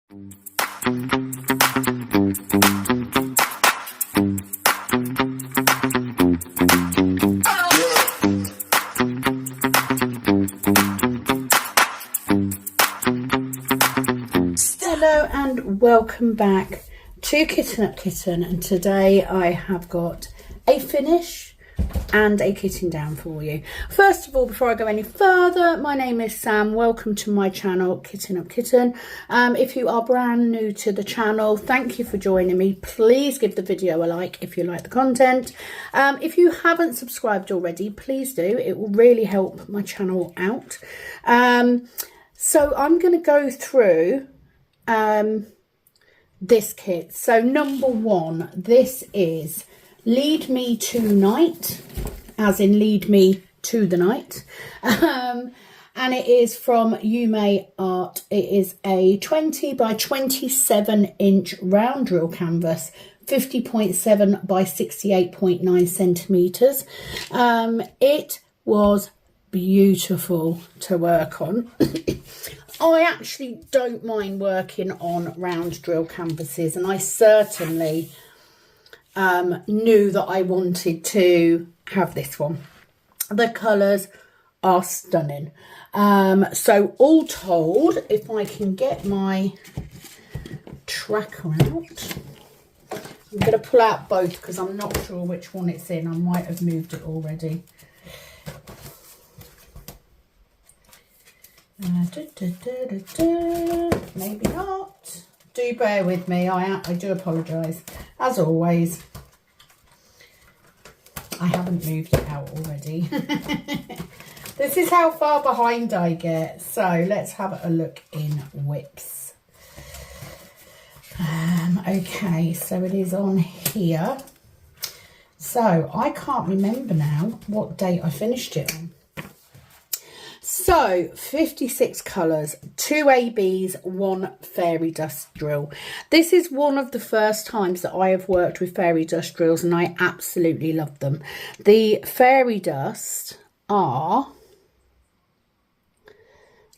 Hello and welcome back to Kitten Up Kitten, and today I have got a finish and a kitting down for you. First of all, before I go any further, my name is Sam. Welcome to my channel, Kitten Up Kitten. If you are brand new to the channel, thank you for joining me. Please give the video a like if you like the content. If you haven't subscribed already, please do. It will really help my channel out. So I'm going to go through this kit. So number one, this is Lead Me to Night, as in lead me to the night. And it is from Yuumei Art. It is a 20 by 27 inch round drill canvas, 50.7 by 68.9 centimeters. It was beautiful to work on. I actually don't mind working on round drill canvases, and I certainly knew that I wanted to have this one. The colours are stunning. So all told, if I can get my tracker out, I'm going to pull out both because I'm not sure which one it's in. I might have moved it already. Maybe not. Do bear with me. I do apologise. As always, I haven't moved it out already. This is how far behind I get. So let's have a look in whips. Okay, so it is on here. So I can't remember now what date I finished it on. So 56 colours, 2 ABs, 1 fairy dust drill. This is one of the first times that I have worked with fairy dust drills, and I absolutely love them. The fairy dust are,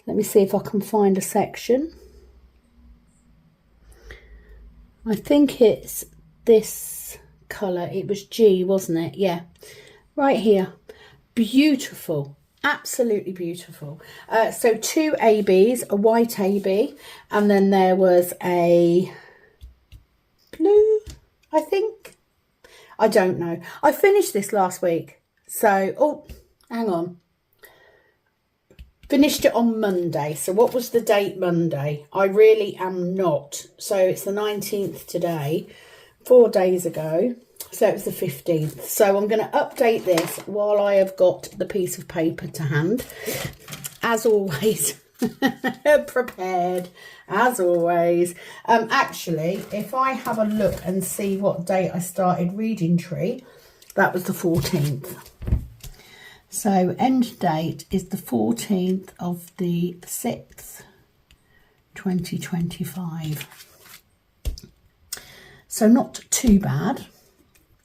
let me see if I can find a section. I think it's this colour. It was G, wasn't it? Yeah, right here. Beautiful. Absolutely beautiful. So 2 ABs, a white AB, and then there was a blue, I think. I don't know. I finished this last week. So, oh, hang on. Finished it on Monday. So what was the date Monday? I really am not. So it's the 19th today, 4 days ago. So it was the 15th. So I'm going to update this while I have got the piece of paper to hand. As always, prepared, as always. Actually, if I have a look and see what date I started Reading Tree, that was the 14th. So end date is the 14th of the 6th, 2025. So not too bad.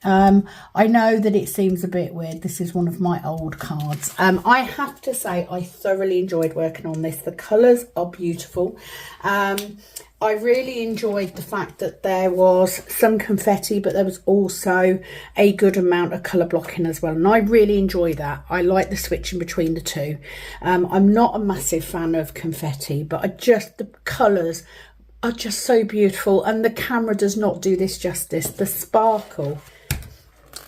I know that it seems a bit weird. This is one of my old cards. I have to say I thoroughly enjoyed working on this. The colours are beautiful. I really enjoyed the fact that there was some confetti, but there was also a good amount of colour blocking as well. And I really enjoy that. I like the switching between the two. I'm not a massive fan of confetti, but the colours are just so beautiful. And the camera does not do this justice. The sparkle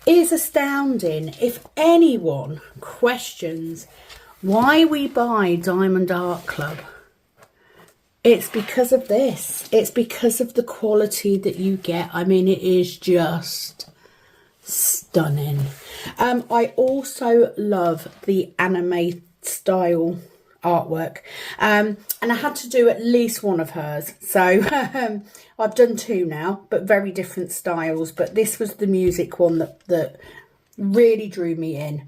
is astounding. If anyone questions why we buy Diamond Art Club, it's because of this. It's because of the quality that you get. I mean, it is just stunning. I also love the anime style artwork, and I had to do at least one of hers. So I've done 2 now, but very different styles. But this was the music one that really drew me in.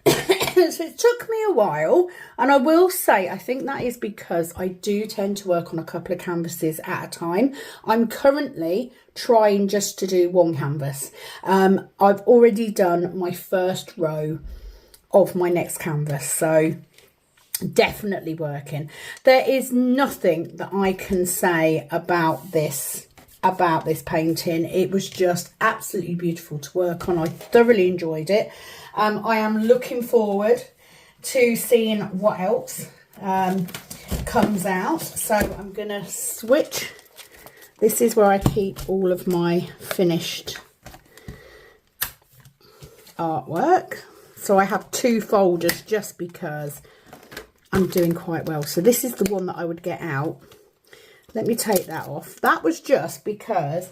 So it took me a while, and I will say I think that is because I do tend to work on a couple of canvases at a time. I'm currently trying just to do 1 canvas. I've already done my first row of my next canvas, so Definitely working. There is nothing that I can say about this painting. It was just absolutely beautiful to work on. I thoroughly enjoyed it. I am looking forward to seeing what else comes out. So I'm gonna switch. This is where I keep all of my finished artwork. So I have 2 folders just because I'm doing quite well. So this is the one that I would get out. Let me take that off. That was just because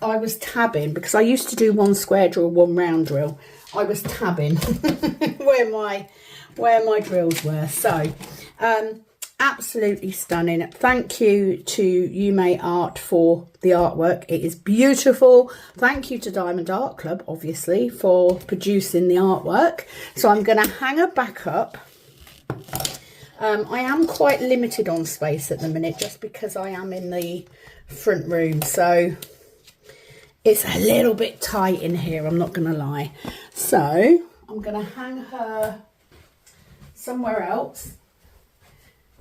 I was tabbing, because I used to do 1 square drill, 1 round drill. I was tabbing where my drills were. So absolutely stunning. Thank you to Yuumei Art for the artwork. It is beautiful. Thank you to Diamond Art Club, obviously, for producing the artwork. So I'm going to hang her back up. I am quite limited on space at the minute, just because I am in the front room, so it's a little bit tight in here, I'm not gonna lie. So I'm gonna hang her somewhere else,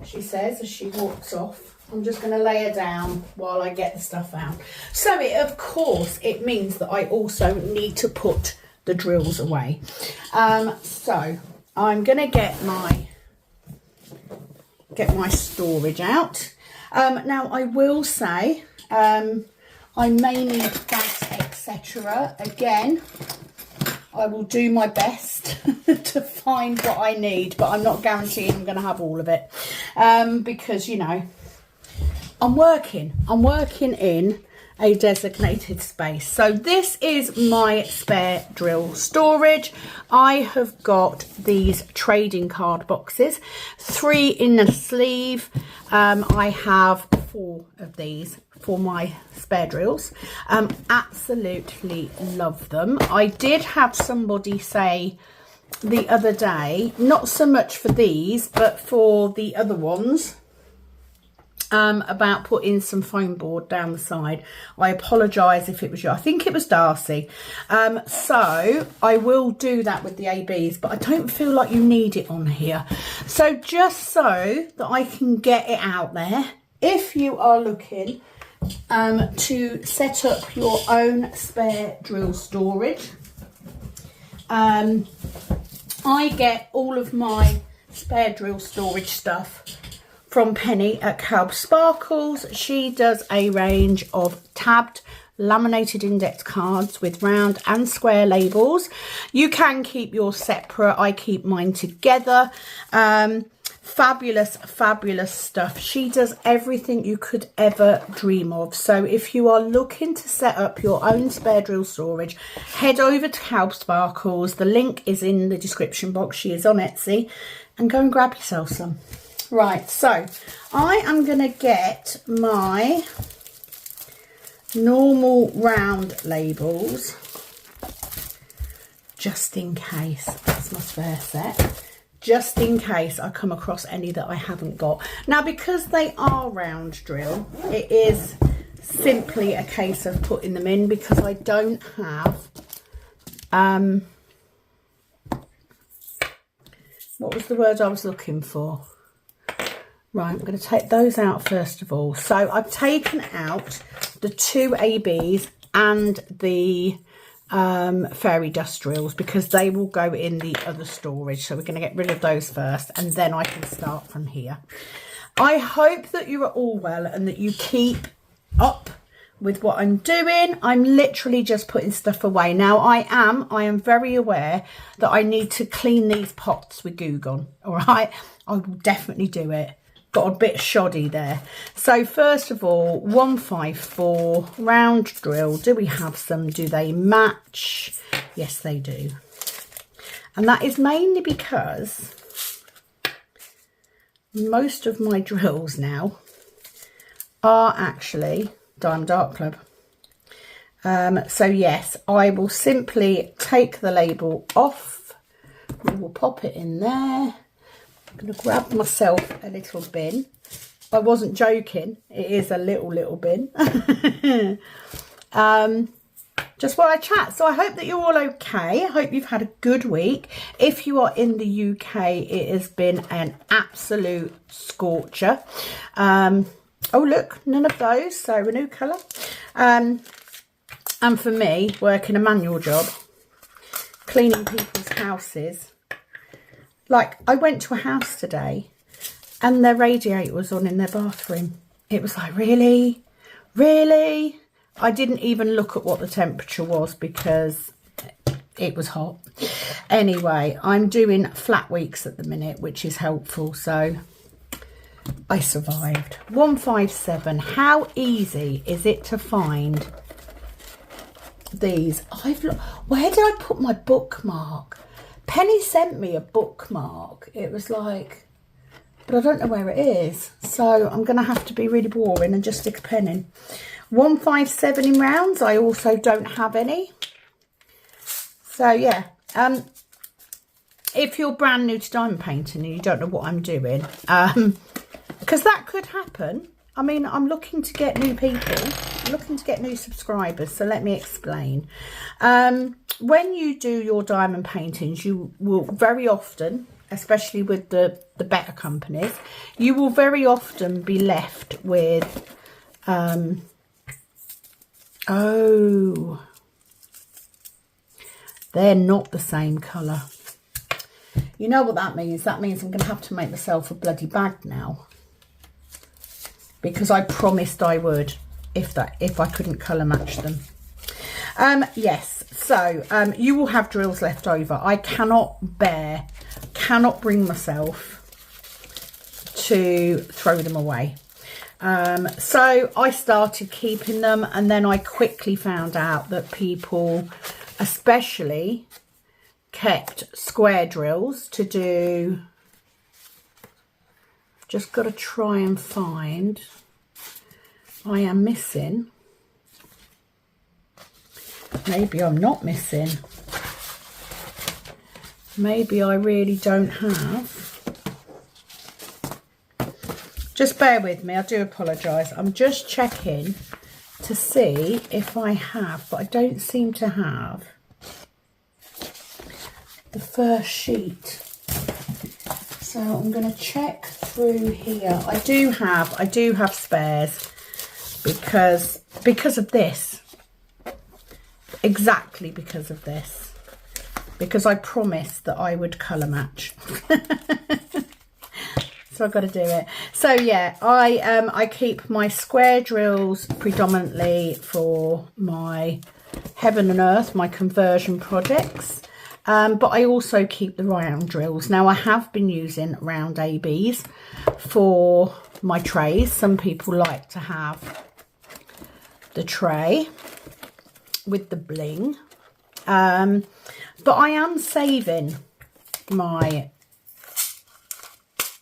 she says as she walks off. I'm just gonna lay her down while I get the stuff out. So of course it means that I also need to put the drills away. So I'm gonna get my storage out. Now I will say I may need that, etc. Again, I will do my best to find what I need, but I'm not guaranteeing I'm going to have all of it, because, you know, I'm working in a designated space. So this is my spare drill storage. I have got these trading card boxes, 3 in a sleeve. I have 4 of these for my spare drills. Absolutely love them. I did have somebody say the other day, not so much for these, but for the other ones, about putting some foam board down the side. I apologise if it was you. I think it was Darcy. So I will do that with the ABs, but I don't feel like you need it on here. So just so that I can get it out there, if you are looking to set up your own spare drill storage, I get all of my spare drill storage stuff from Penny at Kalbs Sparkles. She does a range of tabbed laminated index cards with round and square labels. You can keep yours separate. I keep mine together. Fabulous stuff. She does everything you could ever dream of. So if you are looking to set up your own spare drill storage, head over to Kalbs Sparkles. The link is in the description box. She is on Etsy, and go and grab yourself some. Right, so I am going to get my normal round labels just in case. That's my spare set. Just in case I come across any that I haven't got. Now, because they are round drill, it is simply a case of putting them in, because I don't have, what was the word I was looking for? Right, I'm going to take those out first of all. So I've taken out the 2 ABs and the fairy dust drills, because they will go in the other storage. So we're going to get rid of those first, and then I can start from here. I hope that you are all well and that you keep up with what I'm doing. I'm literally just putting stuff away. Now I am very aware that I need to clean these pots with Goo Gone. All right, I will definitely do it. Got a bit shoddy there. So first of all, 154 round drill. Do we have some? Do they match? Yes, they do. And that is mainly because most of my drills now are actually Diamond Art Club. So yes, I will simply take the label off. We will pop it in there. I'm going to grab myself a little bin. I wasn't joking. It is a little bin. just while I chat. So I hope that you're all okay. I hope you've had a good week. If you are in the UK, it has been an absolute scorcher. Oh look, none of those, so a new colour. And for me, working a manual job, cleaning people's houses, like I went to a house today and their radiator was on in their bathroom. It was like, really? I didn't even look at what the temperature was because it was hot. Anyway, I'm doing flat weeks at the minute, which is helpful. So I survived. 157. How easy is it to find these? Where did I put my bookmark? Penny sent me a bookmark. It was like, but I don't know where it is. So I'm going to have to be really boring and just stick a pen in. 157 in rounds. I also don't have any. So yeah, if you're brand new to diamond painting and you don't know what I'm doing, because that could happen. I mean, I'm looking to get new people, I'm looking to get new subscribers. So let me explain. When you do your diamond paintings, you will very often, especially with the better companies, you will very often be left with oh, they're not the same colour. You know what that means? That means I'm going to have to make myself a bloody bag now, because I promised I would if I couldn't colour match them. Yes, so you will have drills left over. I cannot bring myself to throw them away. So I started keeping them, and then I quickly found out that people especially kept square drills to do. Just got to try and find. I am missing. Maybe I'm not missing. Maybe I really don't have. Just bear with me, I do apologise. I'm just checking to see if I have, but I don't seem to have the first sheet. So I'm going to check through here. I do have spares because of this. Exactly because of this. Because I promised that I would colour match. So I've got to do it. So yeah, I keep my square drills predominantly for my heaven and earth, my conversion projects. But I also keep the round drills. Now I have been using round ABs for my trays. Some people like to have the tray with the bling. But I am saving my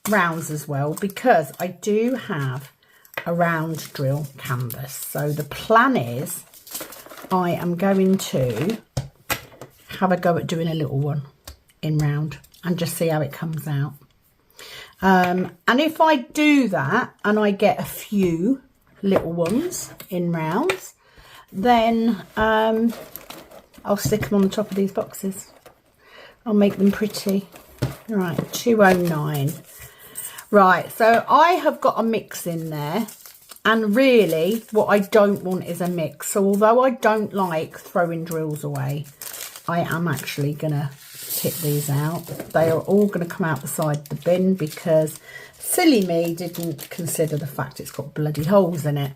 rounds as well, because I do have a round drill canvas. So the plan is I am going to have a go at doing a little one in round and just see how it comes out. And if I do that and I get a few little ones in rounds, then I'll stick them on the top of these boxes. I'll make them pretty. Right, 209. Right, so I have got a mix in there, and really what I don't want is a mix. So although I don't like throwing drills away, I am actually going to tip these out. They are all going to come out the side of the bin because silly me didn't consider the fact it's got bloody holes in it.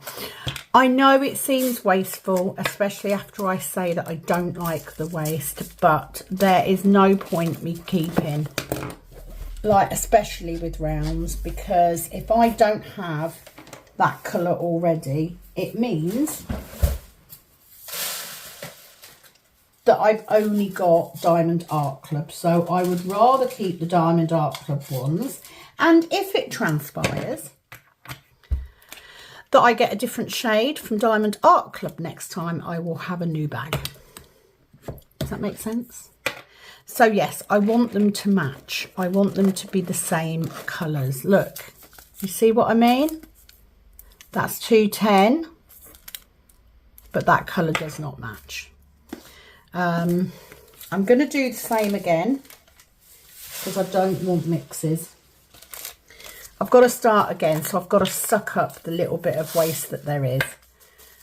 I know it seems wasteful, especially after I say that I don't like the waste, but there is no point me keeping, like especially with rounds, because if I don't have that colour already, it means that I've only got Diamond Art Club. So I would rather keep the Diamond Art Club ones, and if it transpires that I get a different shade from Diamond Art Club next time, I will have a new bag. Does that make sense? So yes, I want them to match. I want them to be the same colours. Look, you see what I mean? That's 210, but that colour does not match. I'm going to do the same again because I don't want mixes. I've got to start again, so I've got to suck up the little bit of waste that there is.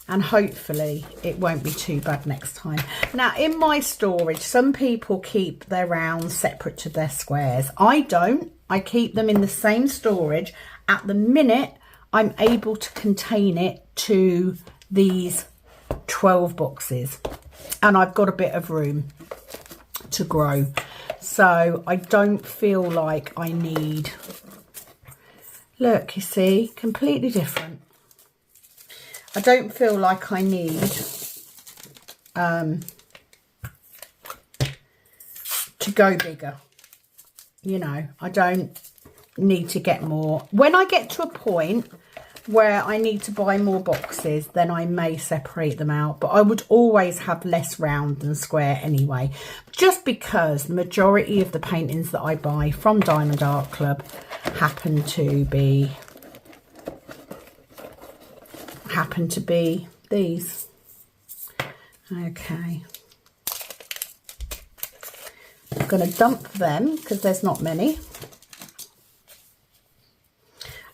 And hopefully it won't be too bad next time. Now, in my storage, some people keep their rounds separate to their squares. I don't. I keep them in the same storage. At the minute, I'm able to contain it to these 12 boxes. And I've got a bit of room to grow. So I don't feel like I need... Look, you see, completely different. I don't feel like I need to go bigger. You know, I don't need to get more. When I get to a point where I need to buy more boxes, then I may separate them out. But I would always have less round than square anyway. Just because the majority of the paintings that I buy from Diamond Art Club happen to be these. Okay, I'm going to dump them because there's not many.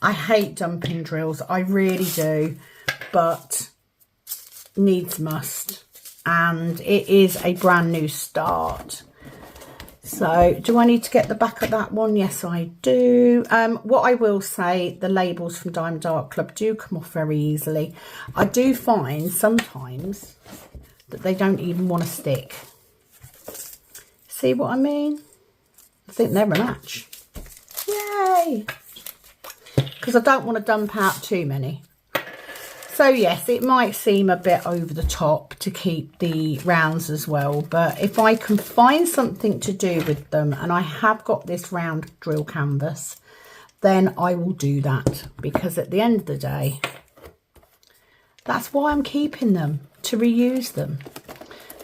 I hate dumping drills, I really do, but needs must, and it is a brand new start. So do I need to get the back of that one? Yes, I do. What I will say, the labels from Diamond Art Club do come off very easily. I do find sometimes that they don't even want to stick. See what I mean? I think they're a match. Yay! Because I don't want to dump out too many. So yes, it might seem a bit over the top to keep the rounds as well, but if I can find something to do with them, and I have got this round drill canvas, then I will do that, because at the end of the day, that's why I'm keeping them, to reuse them.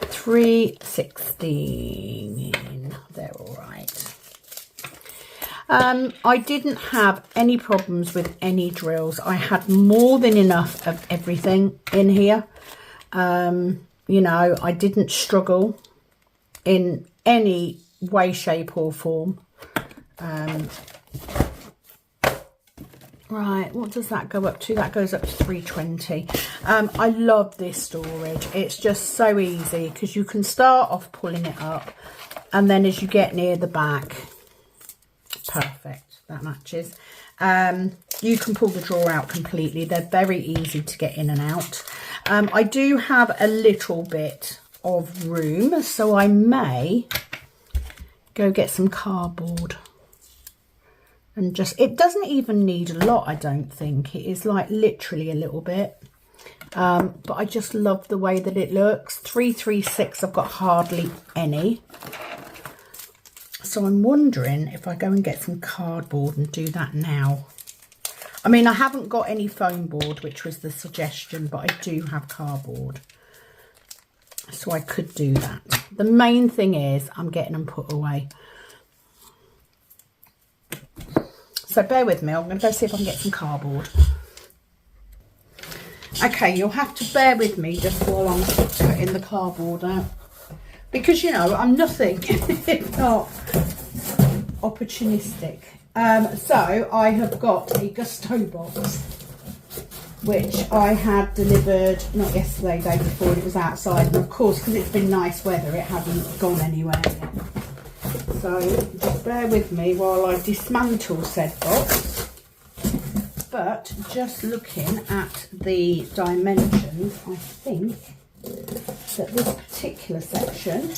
316, they're all right. I didn't have any problems with any drills. I had more than enough of everything in here. You know, I didn't struggle in any way, shape or form. Right, what does that go up to? That goes up to 320. I love this storage. It's just so easy because you can start off pulling it up, and then as you get near the back, perfect, that matches. You can pull the drawer out completely. They're very easy to get in and out. I do have a little bit of room, so I may go get some cardboard and just, it doesn't even need a lot, I don't think. It is like literally a little bit, but I just love the way that it looks. 336, I've got hardly any. So I'm wondering if I go and get some cardboard and do that now. I mean, I haven't got any foam board, which was the suggestion, but I do have cardboard. So I could do that. The main thing is I'm getting them put away. So bear with me. I'm going to go see if I can get some cardboard. Okay, you'll have to bear with me just while I'm cutting the cardboard out. Because, you know, I'm nothing if not opportunistic. So I have got a Gusto box, which I had delivered, not yesterday, day before, it was outside. And of course, because it's been nice weather, it hasn't gone anywhere yet. So just bear with me while I dismantle said box. But just looking at the dimensions, I think that this particular section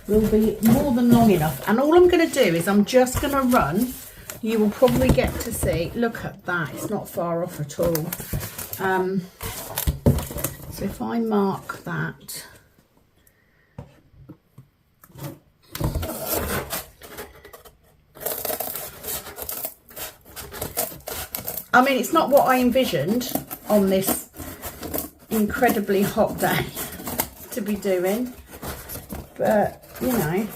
will be more than long enough. And all I'm going to do is I'm just going to run, you will probably get to see, look at that, it's not far off at all. So if I mark that, I mean, it's not what I envisioned on this incredibly hot day to be doing, but you know,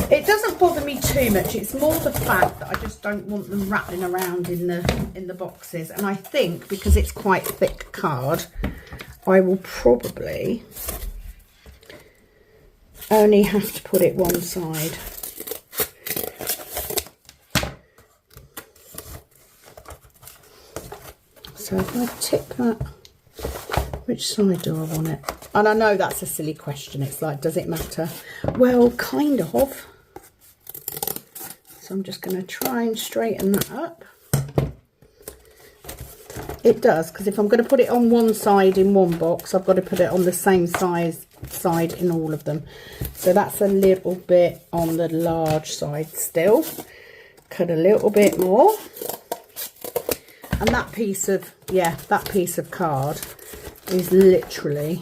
it doesn't bother me too much. It's more the fact that I just don't want them rattling around in the boxes. And I think because it's quite thick card, I will probably only have to put it one side. So if I tip that, which side do I want it? And I know that's a silly question. It's like, does it matter? Well, kind of. So I'm just going to try and straighten that up. It does, because if I'm going to put it on one side in one box, I've got to put it on the same side in all of them. So that's a little bit on the large side still. Cut a little bit more. And that piece of, yeah, that piece of card is literally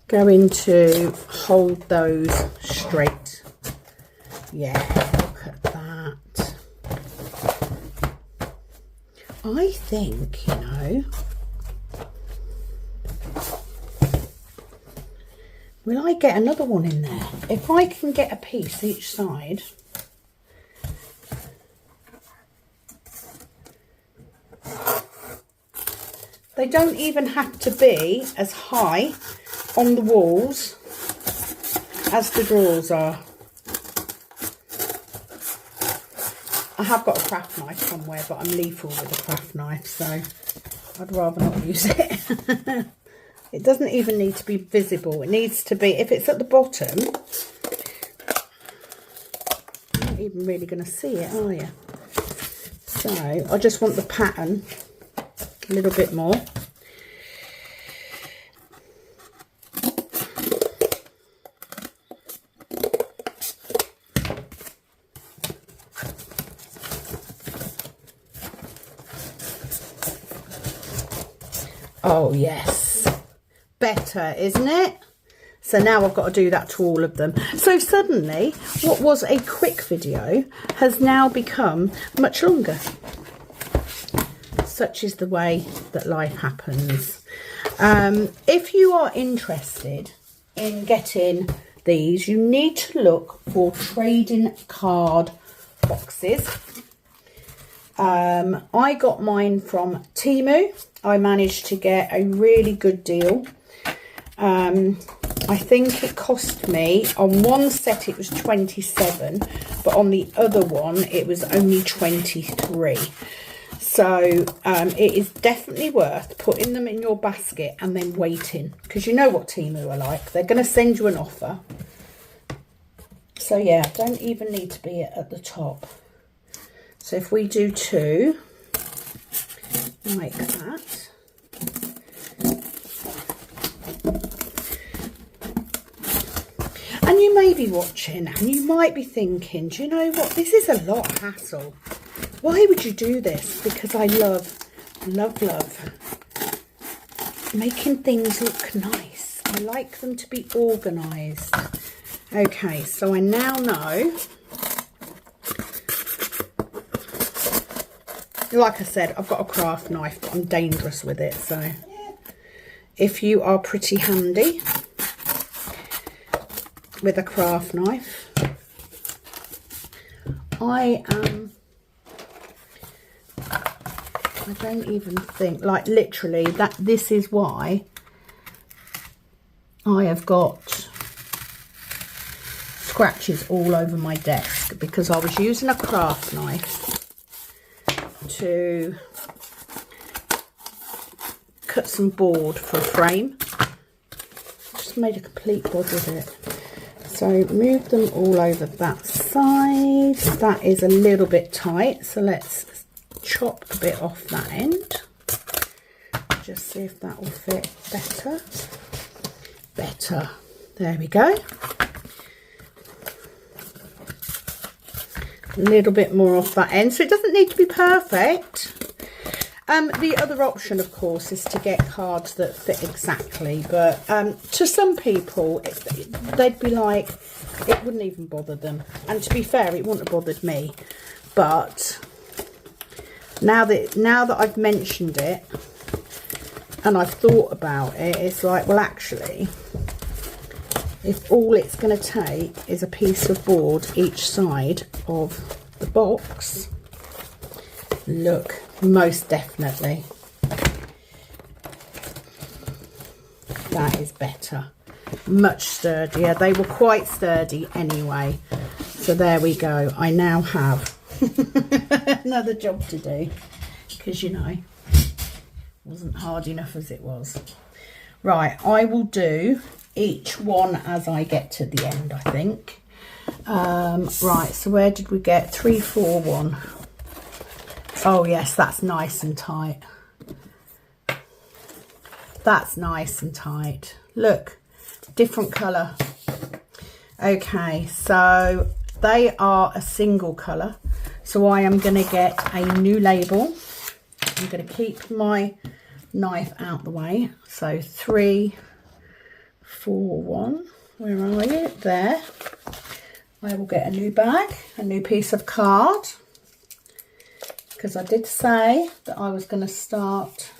going to hold those straight. Yeah, look at that. I think, you know, will I get another one in there? If I can get a piece each side. They don't even have to be as high on the walls as the drawers are. I have got a craft knife somewhere, but I'm lethal with a craft knife, so I'd rather not use it. It doesn't even need to be visible. It needs to be, if it's at the bottom, you're not even really going to see it, are you? So I just want the pattern a little bit more. Oh yes, better, isn't it? So now I've got to do that to all of them. So suddenly what was a quick video has now become much longer. Such is the way that life happens. If you are interested in getting these, you need to look for trading card boxes. I got mine from Temu. I managed to get a really good deal. I think it cost me, on one set it was 27, but on the other one it was only 23. So it is definitely worth putting them in your basket and then waiting, because you know what Temu are like. They're going to send you an offer. So yeah, don't even need to be at the top. So if we do two, like that. And you may be watching and you might be thinking, do you know what? This is a lot of hassle. Why would you do this? Because I love making things look nice. I like them to be organised. Okay, so I now know. Like I said, I've got a craft knife, but I'm dangerous with it. So if you are pretty handy with a craft knife, I don't even think, like literally, that this is why I have got scratches all over my desk, because I was using a craft knife to cut some board for a frame. Just made a complete bod with it. So move them all over that side. That is a little bit tight, so let's chop a bit off that end. Just see if that will fit better. Better. There we go. A little bit more off that end, so it doesn't need to be perfect. The other option, of course, is to get cards that fit exactly, but to some people they'd be like, it wouldn't even bother them, and to be fair, it wouldn't have bothered me. But now that I've mentioned it and I've thought about it, it's like, well, actually, if all it's going to take is a piece of board each side of the box, look, most definitely. That is better. Much sturdier. They were quite sturdy anyway. So there we go. I now have another job to do, because you know, it wasn't hard enough as it was. Right, I will do each one as I get to the end, I think. Right, so where did we get 3, 4, 1? Oh yes, that's nice and tight. That's nice and tight. Look, different colour. Okay, so they are a single colour. So I am going to get a new label. I'm going to keep my knife out the way. So 3, 4, 1. Where are you? There. I will get a new bag, a new piece of card, because I did say that I was going to start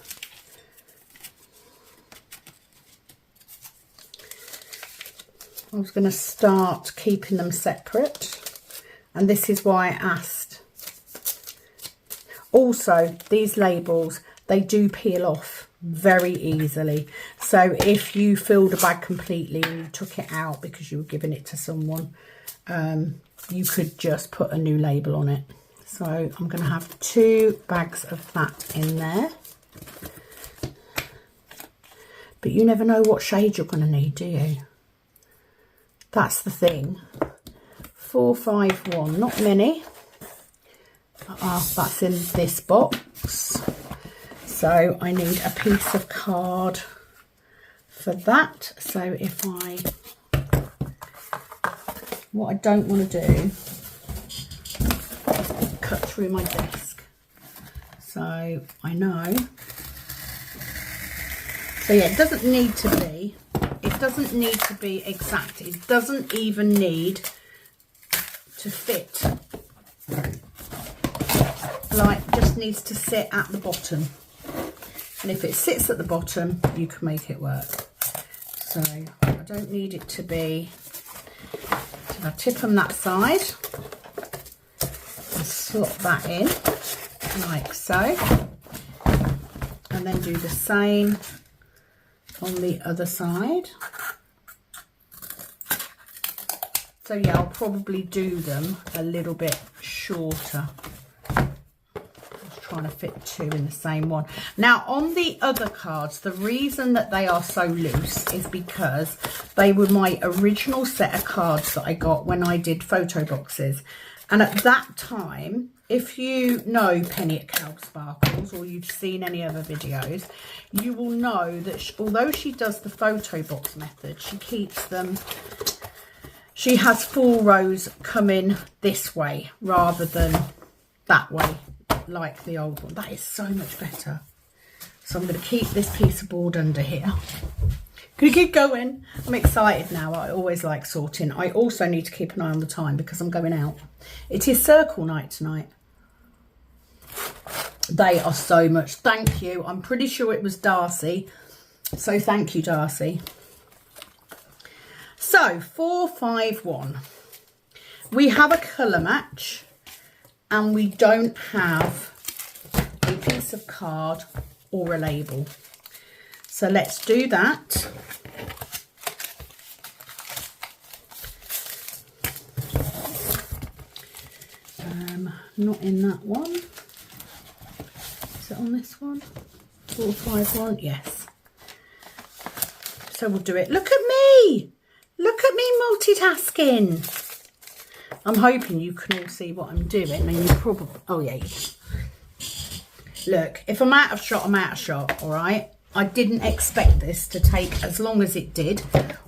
keeping them separate, and this is why I asked. Also, these labels, they do peel off very easily. So if you filled a bag completely and you took it out because you were giving it to someone, you could just put a new label on it. So I'm going to have 2 bags of that in there. But you never know what shade you're going to need, do you? That's the thing. 4, 5, 1, not many. That's in this box. So I need a piece of card for that. So if what I don't want to do is cut through my desk. So I know. So yeah, it doesn't need to be exact. It doesn't even need to fit. Like, just needs to sit at the bottom. And if it sits at the bottom, you can make it work. So I don't need it to be. So I tip on that side and slot that in like so, and then do the same on the other side. So yeah, I'll probably do them a little bit shorter. Trying to fit 2 in the same one. Now on the other cards, the reason that they are so loose is because they were my original set of cards that I got when I did photo boxes. And at that time, if you know Penny at Kalbs Sparkles, or you've seen any other videos, you will know that although she does the photo box method, she keeps them, she has 4 rows coming this way rather than that way, like the old one. That is so much better. So I'm going to keep this piece of board under here. Gonna keep going. I'm excited now. I always like sorting. I also need to keep an eye on the time because I'm going out. It is circle night tonight. They are so much. Thank you. I'm pretty sure it was Darcy. So thank you, Darcy. So 4, 5, 1. We have a colour match. And we don't have a piece of card or a label. So let's do that. Not in that one. Is it on this one? 4, 5, 1, yes. So we'll do it. Look at me! Look at me multitasking. I'm hoping you can all see what I'm doing, and you probably, oh yeah. Look, if I'm out of shot, I'm out of shot, all right? I didn't expect this to take as long as it did.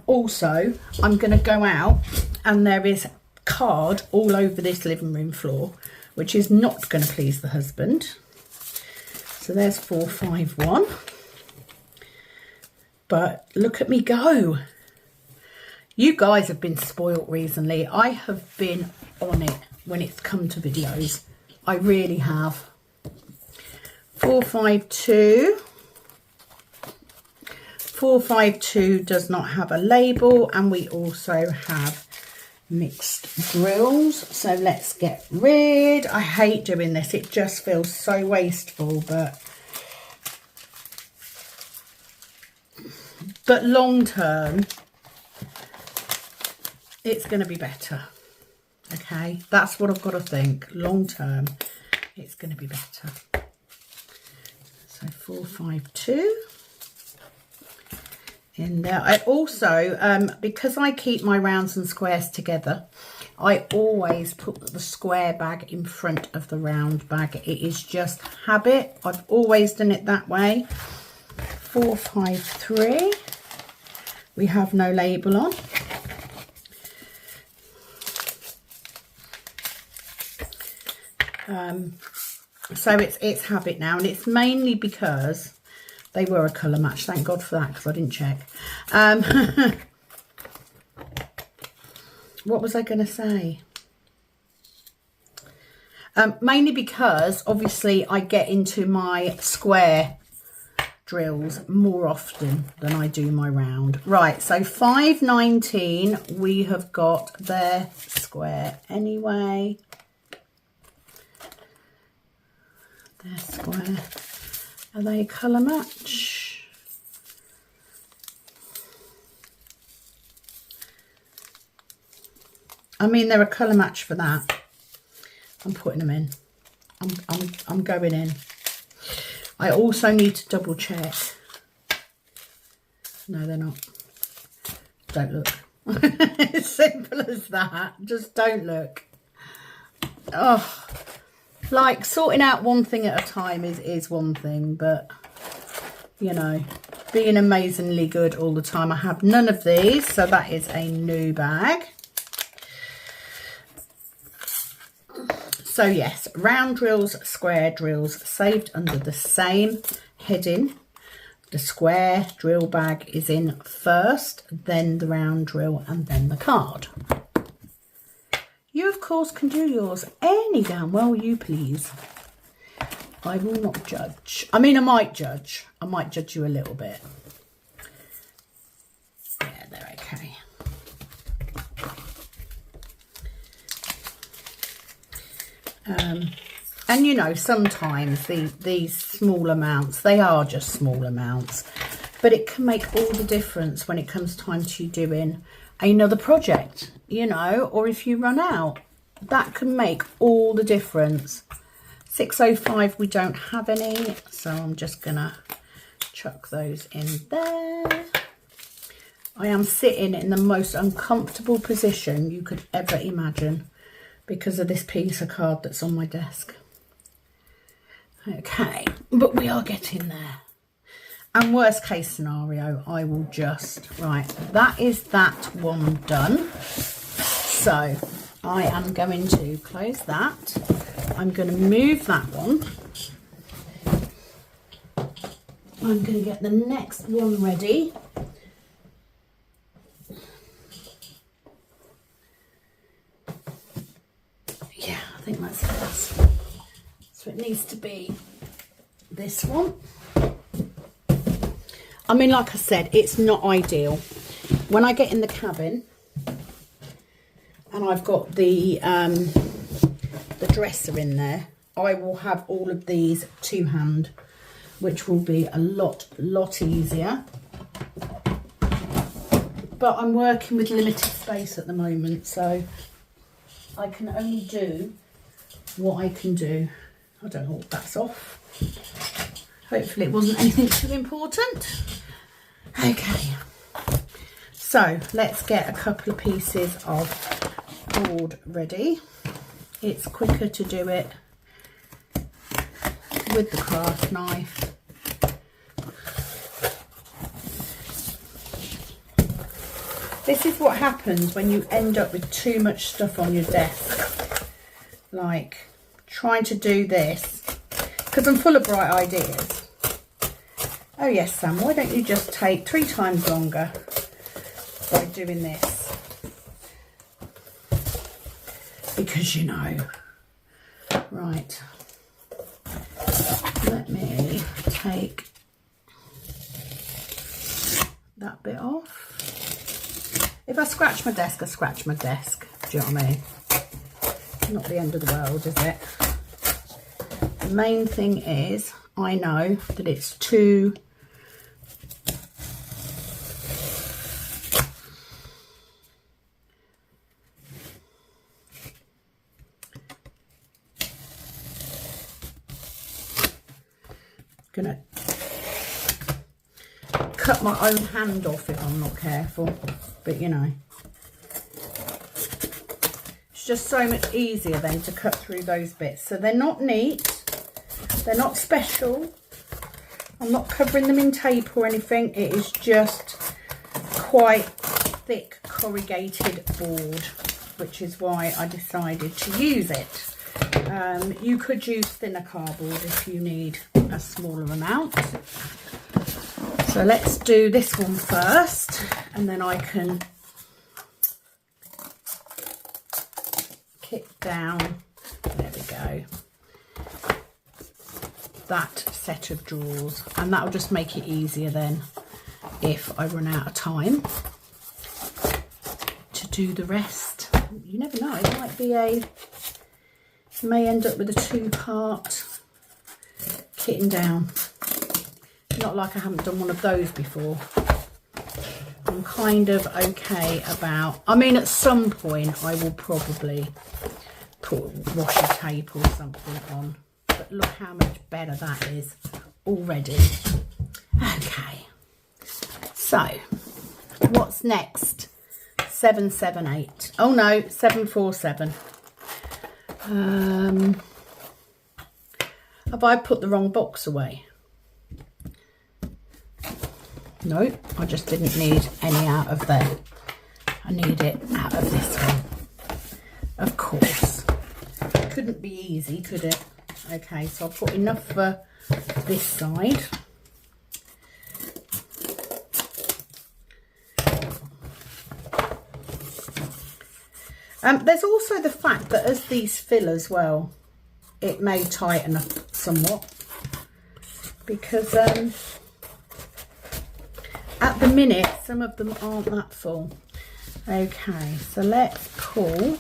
Also, I'm going to go out, and there is card all over this living room floor, which is not going to please the husband. So there's 4, 5, 1. But look at me go. You guys have been spoilt recently. I have been on it when it's come to videos. I really have. 4, 5, 2. 4, 5, 2 does not have a label, and we also have mixed drills. So let's get rid. I hate doing this. It just feels so wasteful, but But long term, it's going to be better. Okay, that's what I've got to think. Long term, it's going to be better. So 452 in there. I also, because I keep my rounds and squares together, I always put the square bag in front of the round bag. It is just habit. I've always done it that way. 453. We have no label on. So it's habit now, and it's mainly because they were a colour match. Thank God for that, because I didn't check. What was I going to say? Mainly because obviously I get into my square drills more often than I do my round. Right, so 519 we have got their square anyway. Their square. Are they colour match? I mean, they're a colour match for that. I'm putting them in. I'm going in. I also need to double check. No, they're not. Don't look. It's simple as that. Just don't look. Oh, like sorting out one thing at a time is one thing, but you know, being amazingly good all the time. I have none of these, so that is a new bag. So yes, round drills, square drills, saved under the same heading. The square drill bag is in first, then the round drill, and then the card. You, of course, can do yours any damn well you please. I will not judge. I mean, I might judge. I might judge you a little bit. Yeah, they're okay. And you know, sometimes these small amounts, they are just small amounts, but it can make all the difference when it comes time to you doing another project, you know, or if you run out, that can make all the difference. 605, we don't have any, so I'm just gonna chuck those in there. I am sitting in the most uncomfortable position you could ever imagine because of this piece of card that's on my desk. Okay, but we are getting there. And worst case scenario, I will just, right, that is that one done. So I am going to close that. I'm going to move that one. I'm going to get the next one ready. Yeah, I think that's it. So it needs to be this one. I mean, like I said, it's not ideal. When I get in the cabin and I've got the dresser in there, I will have all of these to hand, which will be a lot easier. But I'm working with limited space at the moment, so I can only do what I can do. I don't know what that's off. Hopefully it wasn't anything too important. Okay, so let's get a couple of pieces of board ready. It's quicker to do it with the craft knife. This is what happens when you end up with too much stuff on your desk. Like trying to do this, because I'm full of bright ideas. Oh yes, Sam, why don't you just take 3 times longer by doing this? Because you know. Right. Let me take that bit off. If I scratch my desk, I scratch my desk. Do you know what I mean? Not the end of the world, is it? The main thing is, I know that it's too gonna cut my own hand off if I'm not careful, but you know, it's just so much easier then to cut through those bits. So they're not neat, they're not special, I'm not covering them in tape or anything, it is just quite thick corrugated board, which is why I decided to use it. You could use thinner cardboard if you need a smaller amount. So let's do this one first, and then I can kick down, there we go, that set of drawers, and that'll just make it easier then if I run out of time to do the rest. You never know, it might be may end up with a two-part kitting down. Not like I haven't done one of those before. I'm kind of okay about, I mean, at some point I will probably put washi tape or something on, but look how much better that is already. Okay, so what's next? 778. Oh no, 747. Have I put the wrong box away? No, I just didn't need any out of there. I need it out of this one. Of course. Couldn't be easy, could it? Okay, so I'll put enough for this side. There's also the fact that as these fill as well, it may tighten up somewhat, because at the minute some of them aren't that full. Okay, so let's pull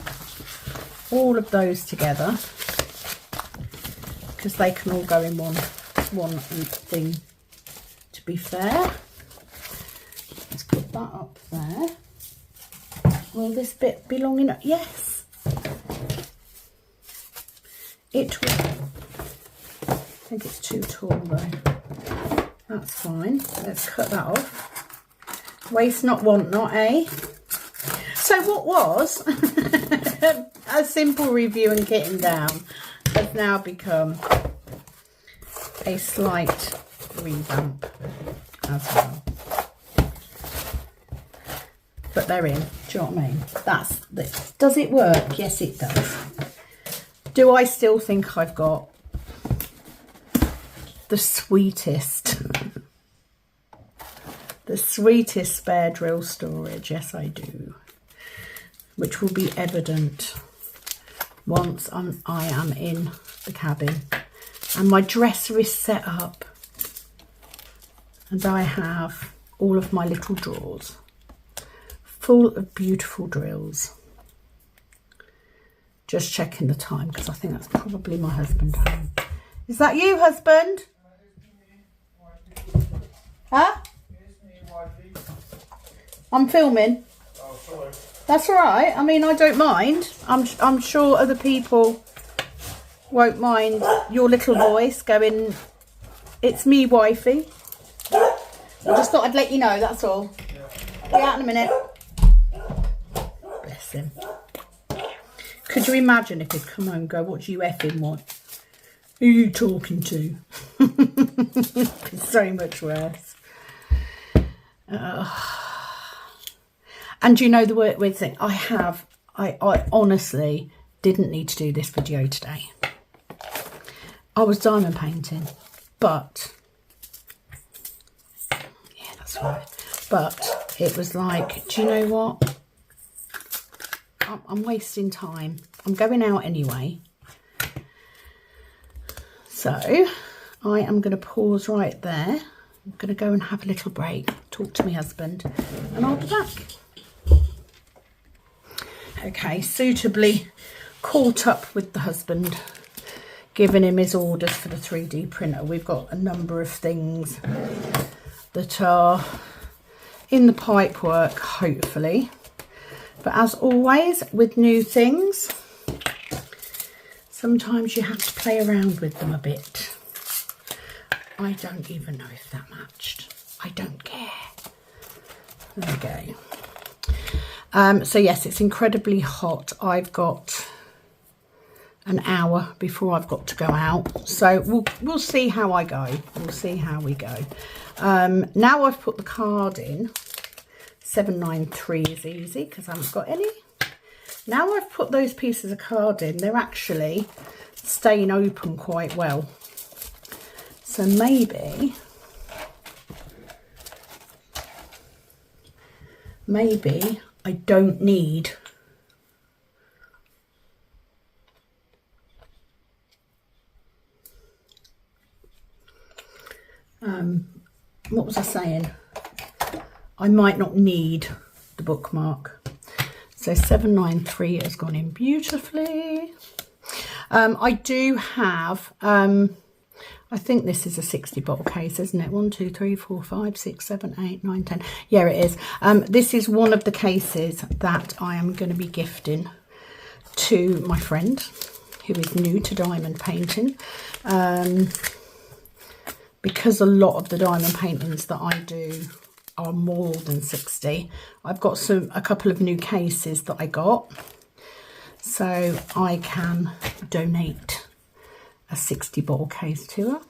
all of those together, because they can all go in one thing, to be fair. Let's put that up there. Will this bit belong in? Yes, it will. I think it's too tall though. That's fine. Let's cut that off. Waste not, want not, eh? So what was a simple review and kitting down has now become a slight revamp as well. But they're in, do you know what I mean? That's this. Does it work? Yes, it does. Do I still think I've got the sweetest spare drill storage? Yes, I do. Which will be evident once I am in the cabin and my dresser is set up and I have all of my little drawers full of beautiful drills. Just checking the time because I think that's probably my husband home. Is that you, husband? Huh? I'm filming. Oh, sorry. That's all right. I mean, I don't mind. I'm sure other people won't mind your little voice going, "It's me, wifey." I just thought I'd let you know, that's all. Be out in a minute. Bless him. Could you imagine if he'd come home and go, "What do you effing want? Who are you talking to?" It's so much worse. And you know the weird thing, I honestly didn't need to do this video today. I was diamond painting, but yeah, that's right. But it was like, do you know what? I'm wasting time. I'm going out anyway. So I am going to pause right there. I'm going to go and have a little break, talk to my husband, and I'll be back. Okay, suitably caught up with the husband, giving him his orders for the 3D printer. We've got a number of things that are in the pipework, hopefully. But as always, with new things, sometimes you have to play around with them a bit. I don't even know if that matched. I don't care. There we go. So yes, it's incredibly hot. I've got an hour before I've got to go out. So we'll see how I go. We'll see how we go. Now I've put the card in. 793 is easy because I haven't got any. Now I've put those pieces of card in, they're actually staying open quite well. So maybe I don't need what was I saying? I might not need the bookmark. So 793 has gone in beautifully. I do have, I think this is a 60 bottle case, isn't it? 1, 2, 3, 4, 5, 6, 7, 8, 9, 10. Yeah, it is. This is one of the cases that I am going to be gifting to my friend who is new to diamond painting. Because a lot of the diamond paintings that I do are more than 60. I've got a couple of new cases that I got, so I can donate a 60 bottle case to her.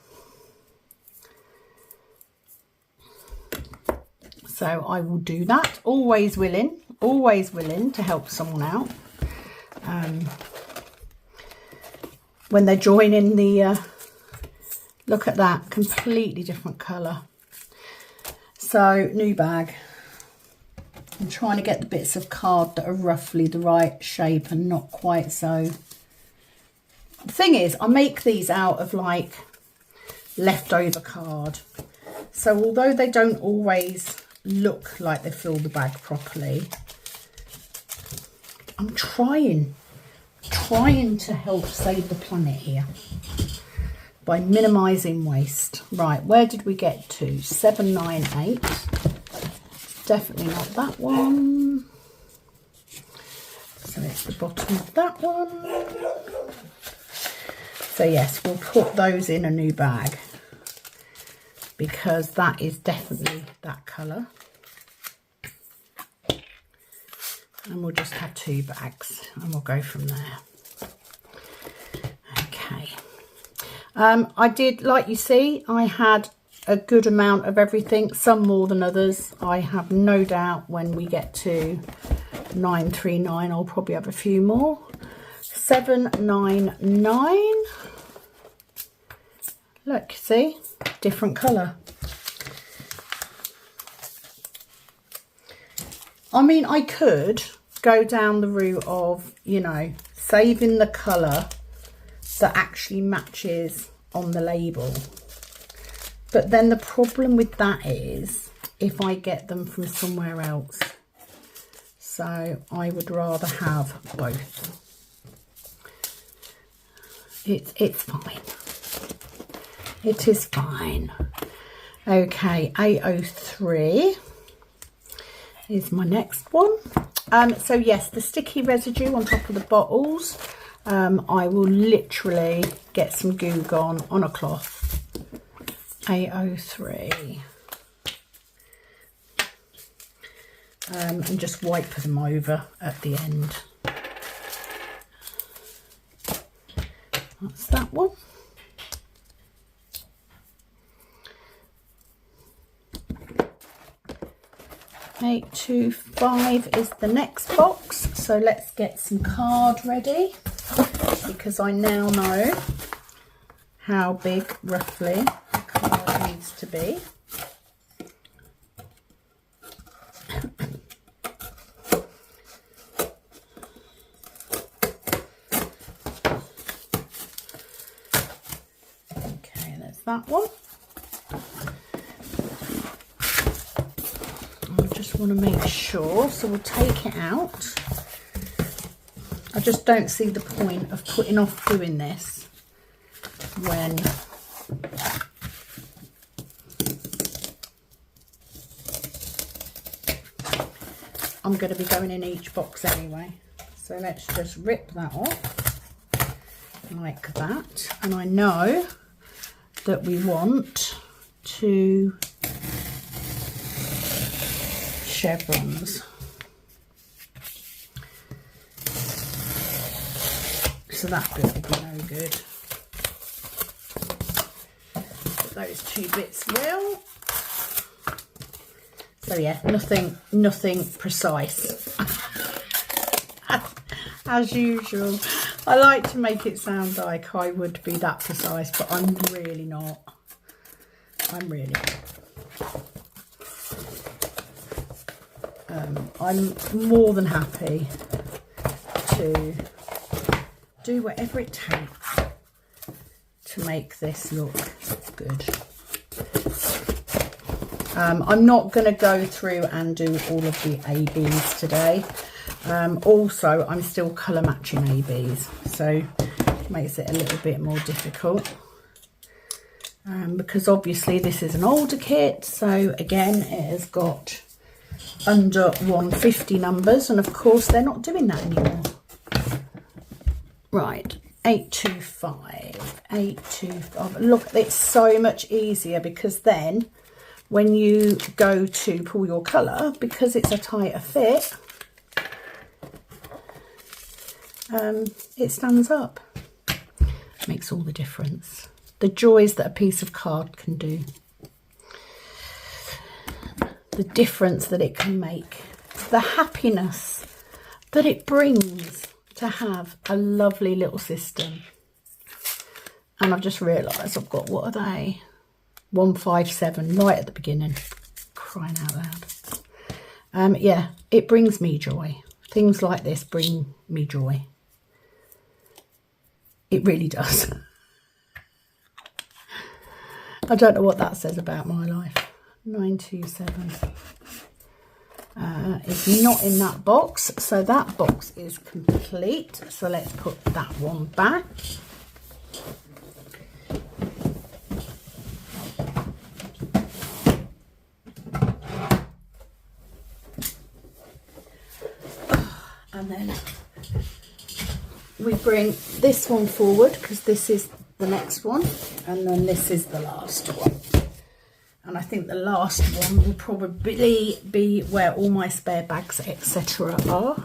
So I will do that. Always willing to help someone out when they're joining the look at that, completely different colour. So, new bag. I'm trying to get the bits of card that are roughly the right shape and not quite so. The thing is, I make these out of like leftover card. So although they don't always look like they fill the bag properly, I'm trying to help save the planet here by minimising waste. Right, where did we get to? 798. Definitely not that one. So it's the bottom of that one. So yes, we'll put those in a new bag because that is definitely that colour. And we'll just have 2 bags and we'll go from there. Okay. I did, like you see, I had a good amount of everything, some more than others. I have no doubt when we get to 939, I'll probably have a few more. 799. Look, see, different colour. I mean, I could go down the route of, you know, saving the colour that actually matches on the label. But then the problem with that is if I get them from somewhere else. So I would rather have both. It's fine. It is fine. Okay, 803 is my next one. So yes, the sticky residue on top of the bottles, I will literally get some Goo Gone on a cloth. 803. And just wipe them over at the end. That's that one. 825 is the next box. So let's get some card ready because I now know how big roughly the card needs to be. Okay, there's that one. Want to make sure, so we'll take it out. I just don't see the point of putting off doing this when I'm going to be going in each box anyway. So let's just rip that off like that. And I know that we want 2 chevrons. So that bit will be no good. But those 2 bits will. So yeah, nothing precise. As usual. I like to make it sound like I would be that precise, but I'm really not. I'm really not. I'm more than happy to do whatever it takes to make this look good. I'm not going to go through and do all of the ABs today. Also, I'm still colour matching ABs, so it makes it a little bit more difficult. Because obviously this is an older kit, so again it has got under 150 numbers, and of course they're not doing that anymore. Right, 825, 825. Look, it's so much easier because then when you go to pull your colour, because it's a tighter fit, it stands up. Makes all the difference. The joys that a piece of card can do. The difference that it can make. The happiness that it brings to have a lovely little system. And I've just realised I've got, what are they? 157 right at the beginning. Crying out loud. Yeah, it brings me joy. Things like this bring me joy. It really does. I don't know what that says about my life. 927 is not in that box, so that box is complete. So let's put that one back. And then we bring this one forward because this is the next one, and then this is the last one. And I think the last one will probably be where all my spare bags, etc. are.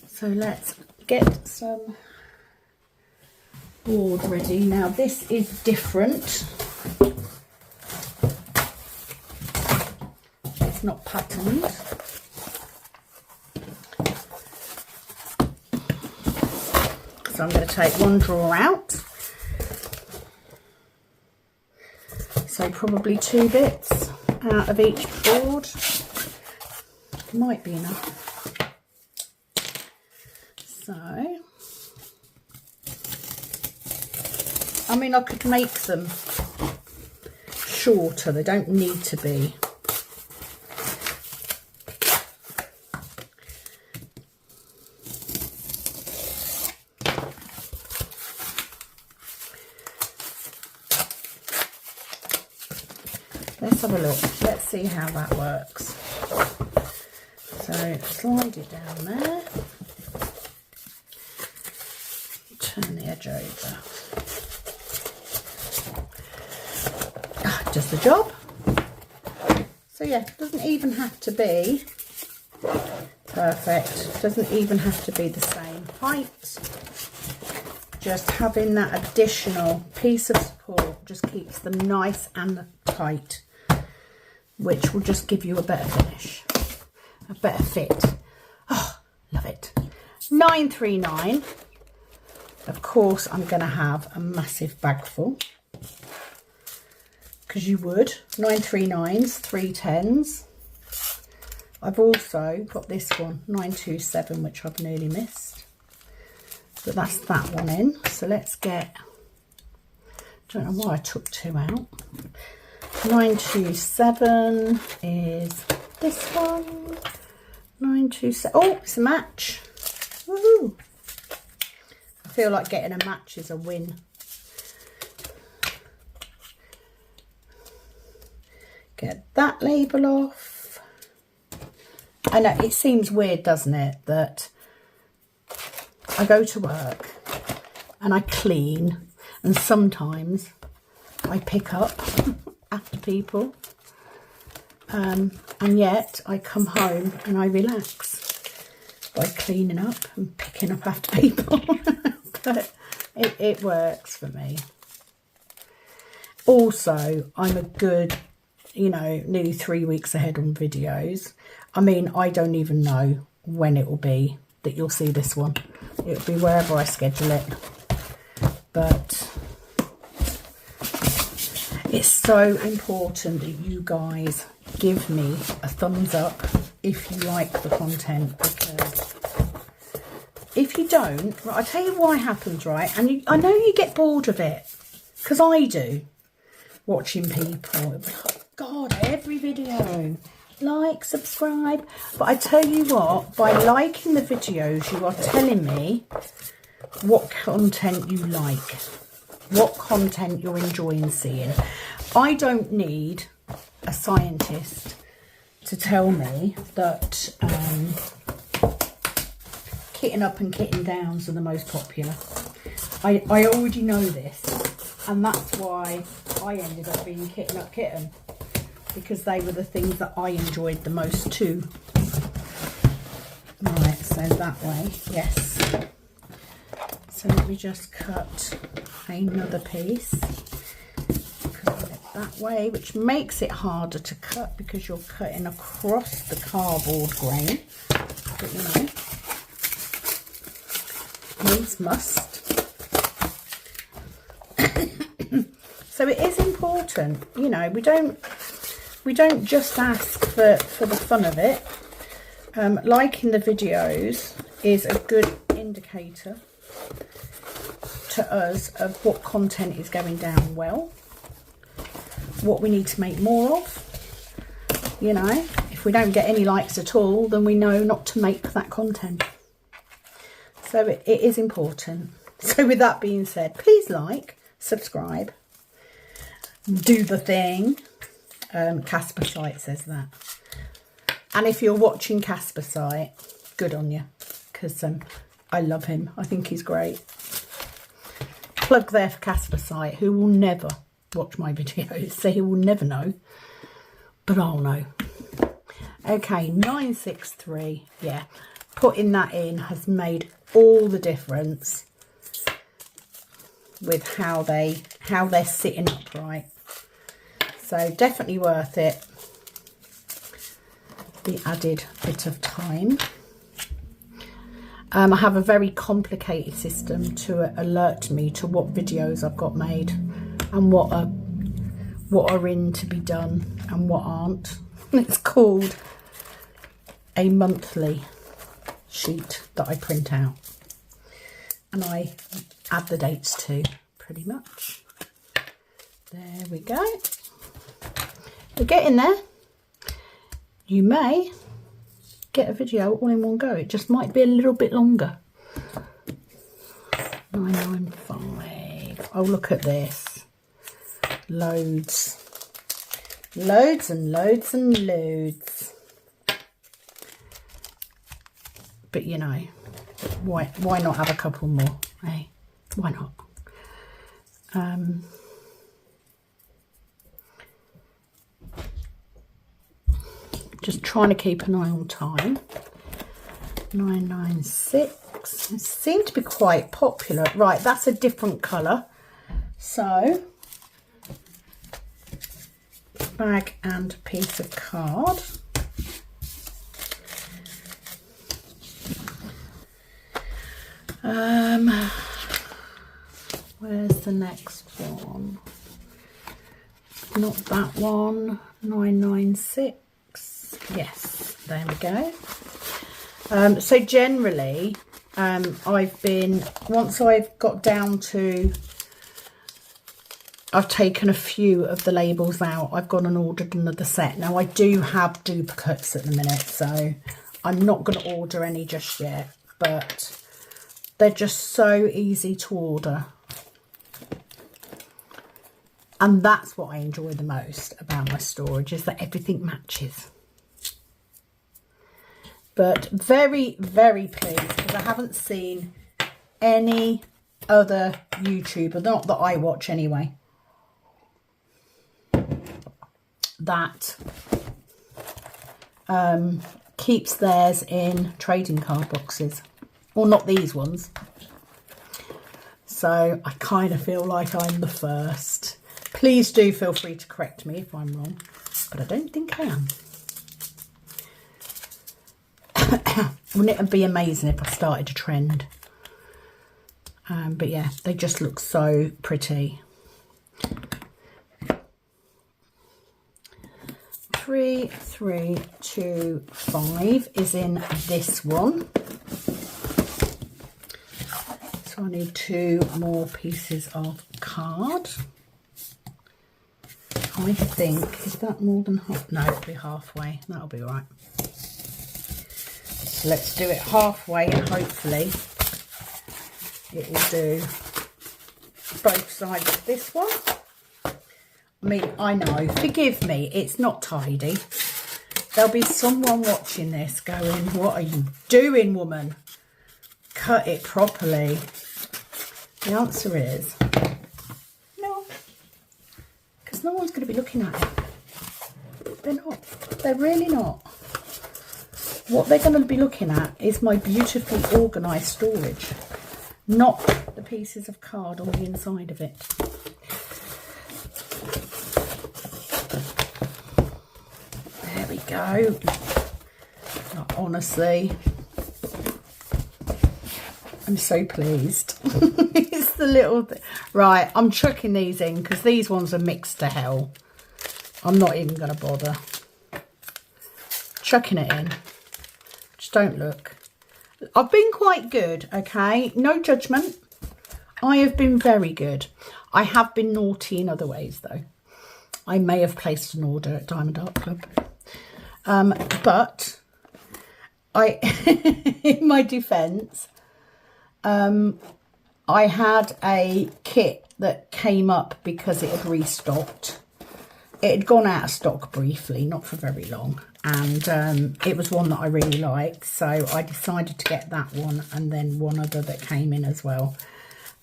So let's get some board ready. Now this is different. It's not patterned. So I'm going to take one drawer out. So probably 2 bits out of each board. Might be enough. So, I mean, I could make them shorter. They don't need to be. Let's have a look. Let's see how that works. So slide it down there. Turn the edge over. Just the job. So yeah, it doesn't even have to be perfect. It doesn't even have to be the same height. Just having that additional piece of support just keeps them nice and tight, which will just give you a better finish, a better fit. Oh, love it. 939. Of course, I'm going to have a massive bag full, because you would. 939s, 310s. I've also got this one, 927, which I've nearly missed. But that's that one in. So let's get, don't know why I took 2 out. 927 is this one. 927. Oh, it's a match. Woohoo! I feel like getting a match is a win. Get that label off. I know it seems weird, doesn't it, that I go to work and I clean, and sometimes I pick up after people. And yet I come home and I relax by cleaning up and picking up after people. But it works for me. Also, I'm a good, you know, nearly 3 weeks ahead on videos. I mean, I don't even know when it will be that you'll see this one. It'll be wherever I schedule it. But it's so important that you guys give me a thumbs up if you like the content, because if you don't, right, I'll tell you why happens, right? And I know you get bored of it, because I do, watching people. It'll be like, God, every video, like, subscribe. But I tell you what, by liking the videos, you are telling me what content you like, what content you're enjoying seeing. I don't need a scientist to tell me that kitten up and kitten downs are the most popular. I already know this, and that's why I ended up being kitten up kitten, because they were the things that I enjoyed the most too. Right, so that way, yes. So let me just cut another piece. That way, which makes it harder to cut because you're cutting across the cardboard grain, but you know, needs must. So it is important, you know, we don't just ask for the fun of it. Liking the videos is a good indicator to us of what content is going down well, what we need to make more of. You know, if we don't get any likes at all, then we know not to make that content. So it is important. So with that being said, please like, subscribe, do the thing. Casper Site says that. And if you're watching Casper Site, good on you, because I love him. I think he's great. Plug there for Casper Site, who will never watch my videos, so he will never know, but I'll know. Okay, 963, yeah, putting that in has made all the difference with how they're sitting upright. So definitely worth it, the added bit of time. I have a very complicated system to alert me to what videos I've got made and what are in to be done and what aren't. It's called a monthly sheet that I print out, and I add the dates to, pretty much. There we go. We're getting there. You may get a video all in one go. It just might be a little bit longer. 995. Oh, look at this. Loads and loads and loads. But you know, why not have a couple more, eh? Why not? Just trying to keep an eye on time. 996. It seemed to be quite popular. Right, that's a different colour. So bag and piece of card. Where's the next one? Not that one. 996. Yes, there we go. So generally, once I've got down to, I've taken a few of the labels out, I've gone and ordered another set. Now I do have duplicates at the minute, so I'm not going to order any just yet, but they're just so easy to order. And that's what I enjoy the most about my storage, is that everything matches. But very, very pleased, because I haven't seen any other YouTuber, not that I watch anyway, that keeps theirs in trading card boxes. Well, not these ones. So I kind of feel like I'm the first. Please do feel free to correct me if I'm wrong, but I don't think I am. Wouldn't it be amazing if I started a trend? But yeah, they just look so pretty. 3, 3, 2, 5 is in this one. So I need 2 more pieces of card. I think, is that more than half? No, it'll be halfway. That'll be all right. So let's do it halfway and hopefully it will do both sides of this one. I mean, I know, forgive me, it's not tidy. There'll be someone watching this going, what are you doing, woman? Cut it properly. The answer is no, because no one's going to be looking at it. They're not. They're really not. What they're going to be looking at is my beautifully organised storage, not the pieces of card on the inside of it. There we go. Oh, honestly, I'm so pleased. It's the little thing. Right, I'm chucking these in because these ones are mixed to hell. I'm not even going to bother. Chucking it in. Just don't look. I've been quite good, okay? No judgment. I have been very good. I have been naughty in other ways, though. I may have placed an order at Diamond Art Club. But I, in my defence, I had a kit that came up because it had restocked. It had gone out of stock briefly, not for very long. And it was one that I really liked. So I decided to get that one and then one other that came in as well.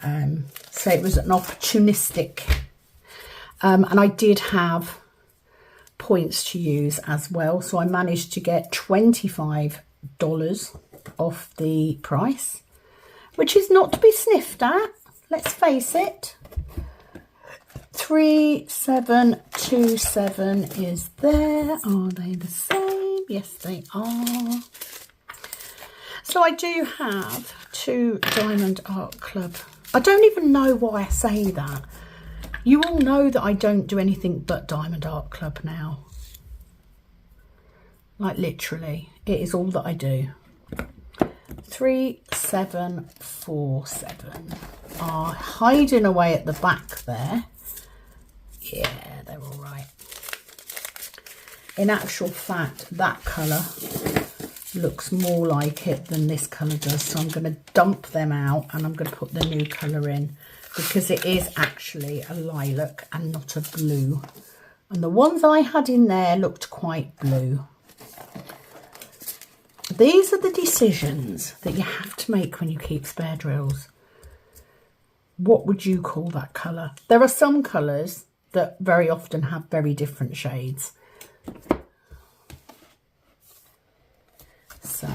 So it was an opportunistic. And I did have points to use as well. So I managed to get $25 off the price, which is not to be sniffed at. Let's face it. 3727 is there. Are they the same? Yes, they are. So I do have 2 Diamond Art Club. I don't even know why I say that. You all know that I don't do anything but Diamond Art Club now. Like literally, it is all that I do. 3747 are hiding away at the back there. Yeah, they're all right. In actual fact, that colour looks more like it than this colour does. So I'm going to dump them out and I'm going to put the new colour in because it is actually a lilac and not a blue. And the ones I had in there looked quite blue. These are the decisions that you have to make when you keep spare drills. What would you call that colour? There are some colours that very often have very different shades. So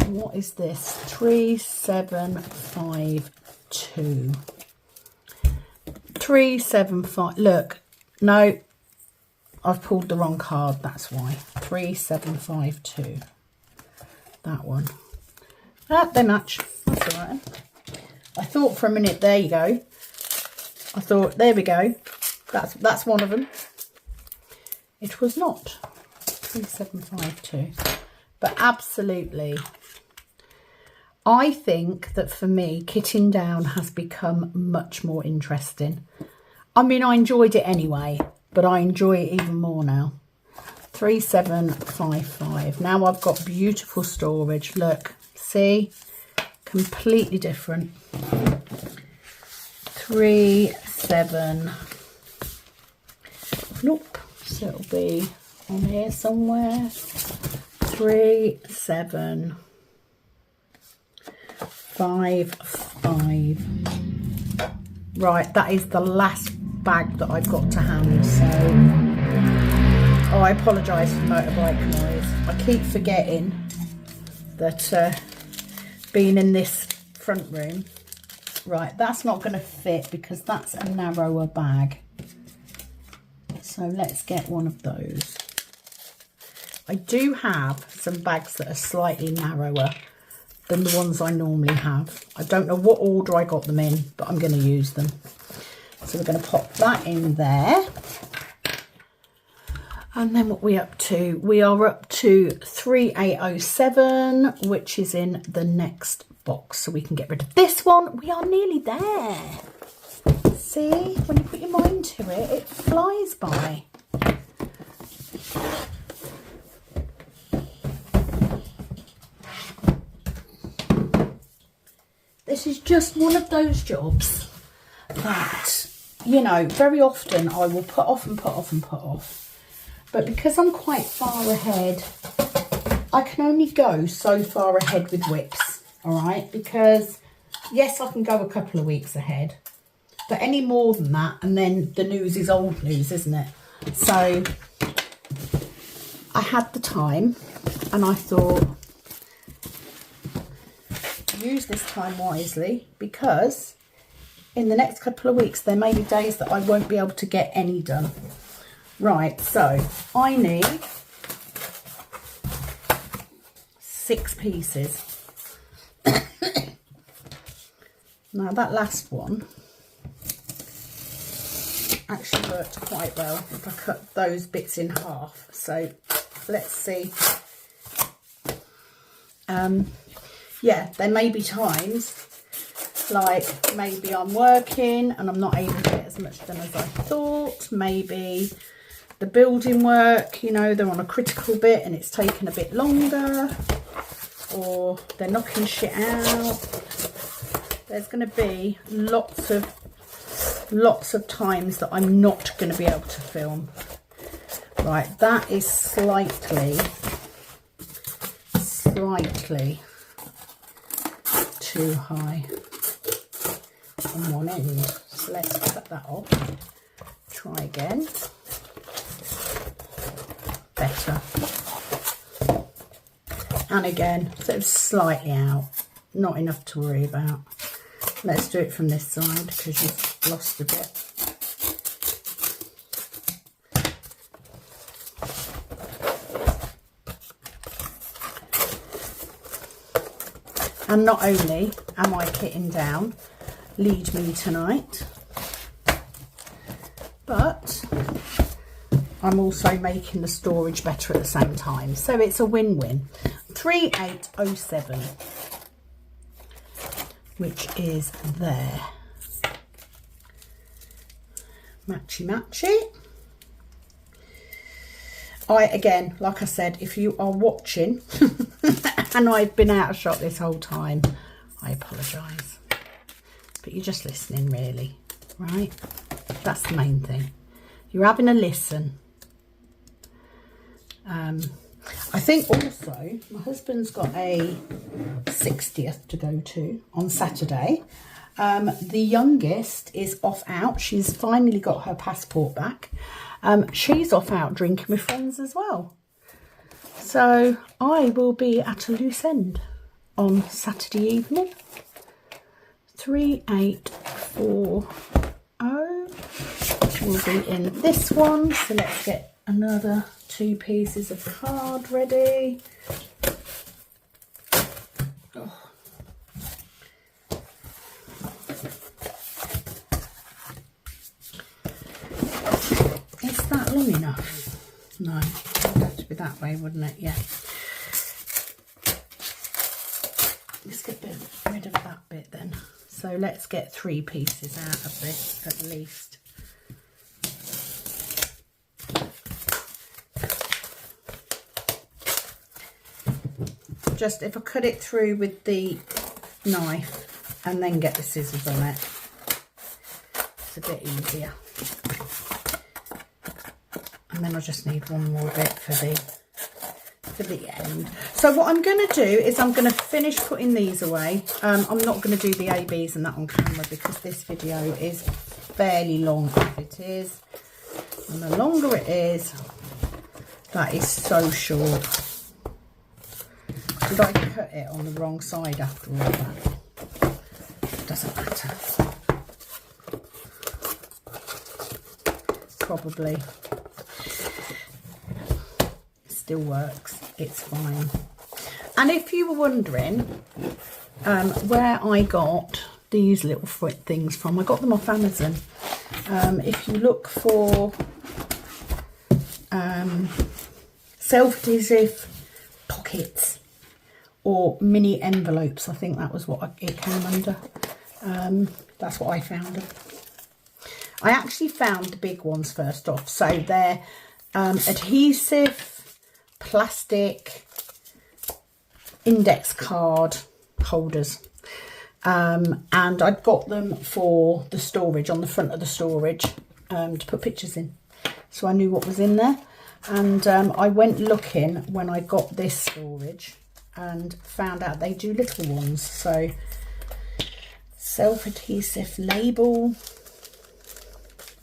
what is this? 3752. 375. Look, no, I've pulled the wrong card. That's why. 3752. That one. Ah, they match. That's all right. I thought for a minute, there you go. I thought, there we go. That's one of them. It was not. 3752. But absolutely, I think that for me, kitting down has become much more interesting. I mean, I enjoyed it anyway, but I enjoy it even more now. 3755. Now I've got beautiful storage. Look, see? Completely different. 37. Nope. So it'll be on here somewhere. 3755. Right, that is the last bag that I've got to hand. So Oh, I apologise for the motorbike noise. I keep forgetting that being in this front room, right, that's not going to fit because that's a narrower bag. So let's get one of those. I do have some bags that are slightly narrower than the ones I normally have. I don't know what order I got them in, but I'm going to use them. So we're going to pop that in there. And then what are we up to? We are up to 3807, which is in the next box. So we can get rid of this one. We are nearly there. See, when you put your mind to it, it flies by. This is just one of those jobs that, you know, very often I will put off and put off and put off. But because I'm quite far ahead, I can only go so far ahead with whips, all right? Because, yes, I can go a couple of weeks ahead. But any more than that, and then the news is old news, isn't it? So I had the time and I thought, use this time wisely, because in the next couple of weeks, there may be days that I won't be able to get any done. Right, so I need 6 pieces. Now that last one actually worked quite well if I cut those bits in half. So let's see. Yeah, there may be times like maybe I'm working and I'm not able to get as much done as I thought. Maybe the building work, you know, they're on a critical bit and it's taken a bit longer, or they're knocking shit out. There's going to be lots of times that I'm not going to be able to film. Right, that is slightly too high on one end. So let's cut that off. Try again. Better. And again, sort of slightly out. Not enough to worry about. Let's do it from this side because you've lost a bit. And not only am I kitting down Lead Me tonight, but I'm also making the storage better at the same time. So it's a win-win. 3807, which is there. Matchy matchy. Again, like I said, if you are watching and I've been out of shot this whole time, I apologise. But you're just listening, really, right? That's the main thing. You're having a listen. I think also my husband's got a 60th to go to on Saturday. The youngest is off out. She's finally got her passport back. She's off out drinking with friends as well. So I will be at a loose end on Saturday evening. 3840 will be in this one. So let's get another 2 pieces of card ready. Oh. Is that long enough? No, it would have to be that way, wouldn't it? Yeah. Let's get rid of that bit then. So let's get 3 pieces out of this at least. Just if I cut it through with the knife and then get the scissors on it, it's a bit easier. And then I just need one more bit for the end. So what I'm going to do is I'm going to finish putting these away. I'm not going to do the ABs and that on camera because this video is fairly long as it is. And the longer it is, That is so short. Did I cut it on the wrong side after all that? Doesn't matter. Probably. Still works. It's fine. And if you were wondering where I got these little foot things from, I got them off Amazon. If you look for self-adhesive pockets or mini envelopes, I think that was what it came under. That's what I found them. I actually found the big ones first off. So they're adhesive plastic index card holders. And I'd got them for the storage, on the front of the storage, to put pictures in. So I knew what was in there. And I went looking when I got this storage and found out they do little ones. So self-adhesive label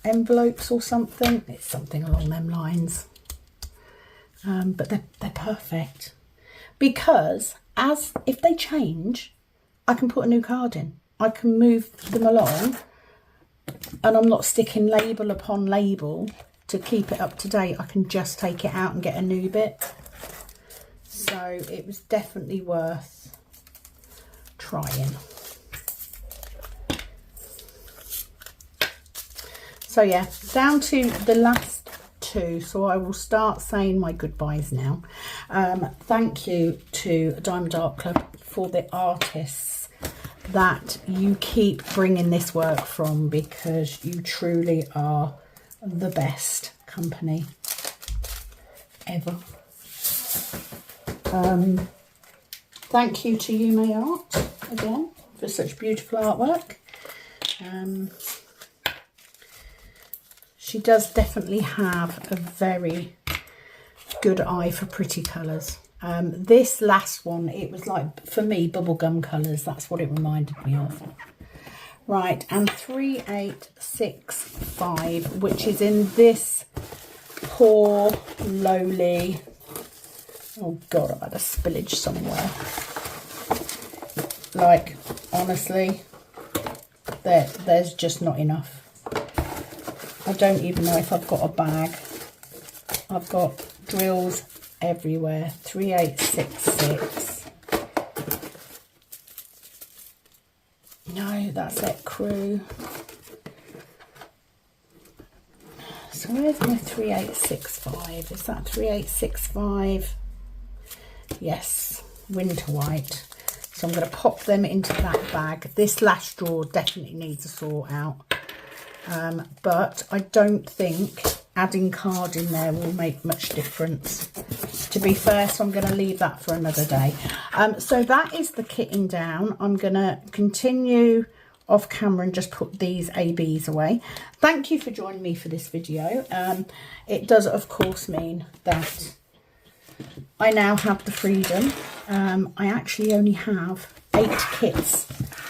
envelopes or something. It's something along them lines. But they're perfect. Because if they change, I can put a new card in. I can move them along and I'm not sticking label upon label to keep it up to date. I can just take it out and get a new bit. So it was definitely worth trying. So yeah, down to the last two. So I will start saying my goodbyes now. Thank you to Diamond Art Club for the artists that you keep bringing this work from, because you truly are the best company ever. Thank you to Yuumei Art again for such beautiful artwork. She does definitely have a very good eye for pretty colours. This last one, it was like, for me, bubblegum colours. That's what it reminded me of. Right, and 3865, which is in this poor, lowly... Oh, God, I've had a spillage somewhere. Like, honestly, there's just not enough. I don't even know if I've got a bag. I've got drills everywhere. 3866. No, that's it, crew. So where's my 3865? Is that 3865? Yes, winter white. So I'm going to pop them into that bag. This last drawer definitely needs a sort out. But I don't think adding card in there will make much difference, to be fair, so I'm going to leave that for another day. So that is the kitting down. I'm going to continue off camera and just put these ABs away. Thank you for joining me for this video. It does, of course, mean that I now have the freedom. I actually only have 8 kits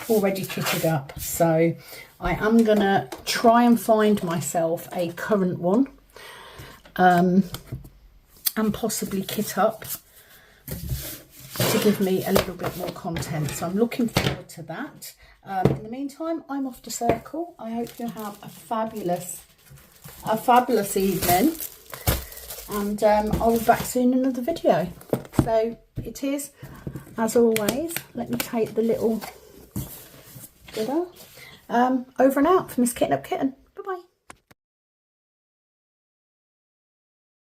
already kitted up, so I am gonna try and find myself a current one and possibly kit up to give me a little bit more content. So I'm looking forward to that. In the meantime, I'm off to Circle. I hope you have a fabulous evening, and I'll be back soon in another video. So it is, as always, let me take the little bidder. Over and out for Miss Kitten Up Kitten.